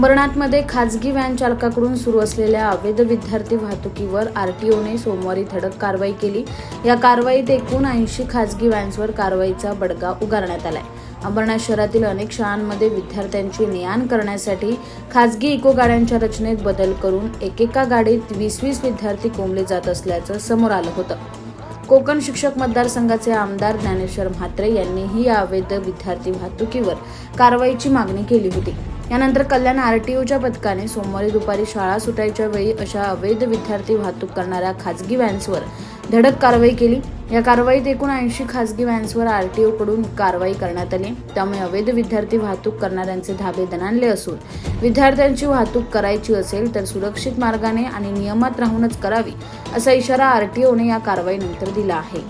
अंबरनाथमध्ये खाजगी व्हॅन चालकाकडून सुरू असलेल्या अवैध विद्यार्थी वाहतुकीवर आरटीओने सोमवारी धडक कारवाई केली। या कारवाईत एकूण 80 खाजगी व्हॅन्सवर कारवाईचा बडगा उगारण्यात आलाय। अंबरनाथ शहरातील अनेक शाळांमध्ये विद्यार्थ्यांची ने-आण करण्यासाठी खाजगी इको गाड्यांच्या रचनेत बदल करून एकेका गाडीत 20-20 विद्यार्थी कोंबले जात असल्याचं समोर आलं होतं। कोकण शिक्षक मतदारसंघाचे आमदार ज्ञानेश्वर म्हात्रे यांनीही या अवैध विद्यार्थी वाहतुकीवर कारवाईची मागणी केली होती। यानंतर कल्याण आरटीओच्या पथकाने सोमवारी दुपारी शाळा सुटायच्या वेळी अशा अवैध विद्यार्थी वाहतूक करणाऱ्या खाजगी व्हॅन्सवर धडक कारवाई केली। या कारवाईत एकूण 80 खाजगी व्हॅन्सवर आरटीओ कडून कारवाई करण्यात आली। त्यामुळे अवैध विद्यार्थी वाहतूक करणाऱ्यांचे धाबे दणाणले असून विद्यार्थ्यांची वाहतूक करायची असेल तर सुरक्षित मार्गाने आणि नियमात राहूनच करावी, असा इशारा आरटीओने या कारवाईनंतर दिला आहे।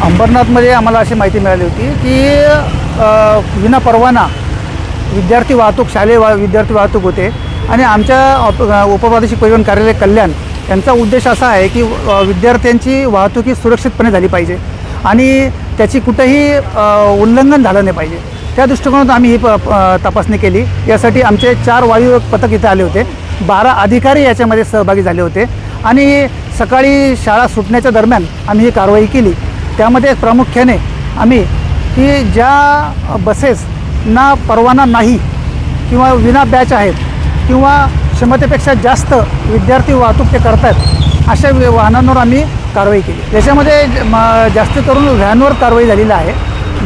अंबरनाथमध्ये आम्हाला अशी माहिती मिळाली होती की विना परवाना विद्यार्थी वाहतूक शालेय विद्यार्थी वाहतूक होते आणि आमच्या उपप्रादेशिक परिवहन कार्यालय कल्याण यांचा उद्देश असा आहे की विद्यार्थ्यांची वाहतूक ही सुरक्षितपणे झाली पाहिजे आणि त्याची कुठेही उल्लंघन झालं नाही पाहिजे। त्या दृष्टिकोनातून आम्ही ही तपासणी केली। यासाठी आमचे 4 वायू पथक इथे आले होते, 12 अधिकारी याच्यामध्ये सहभागी झाले होते आणि सकाळी शाळा सुटण्याच्या दरम्यान आम्ही ही कारवाई केली। त्यामध्ये प्रामुख्याने आम्ही की ज्या बसेस ना परवाना नाही किंवा विना बॅच आहेत किंवा क्षमतेपेक्षा जास्त विद्यार्थी वाहतूक ते करतात अशा वाहनांवर आम्ही कारवाई केली। याच्यामध्ये जास्त करून व्हॅनवर कारवाई झालेली आहे।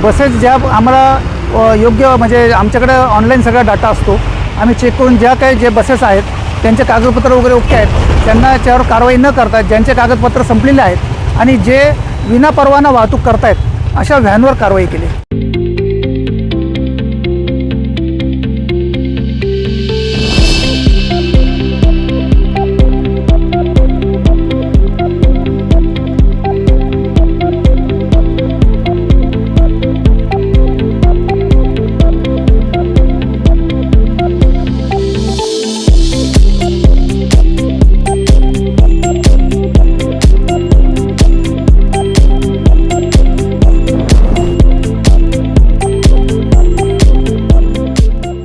बसेस ज्या आम्हाला योग्य म्हणजे आमच्याकडे ऑनलाईन सगळा डाटा असतो, आम्ही चेक करून ज्या काही जे बसेस आहेत त्यांचे कागदपत्र वगैरे ओके आहेत त्यांना याच्यावर कारवाई न करता ज्यांचे कागदपत्र संपलेले आहेत आणि जे विना परवाना वाहतूक करतायत अशा व्हॅनवर कारवाई केली।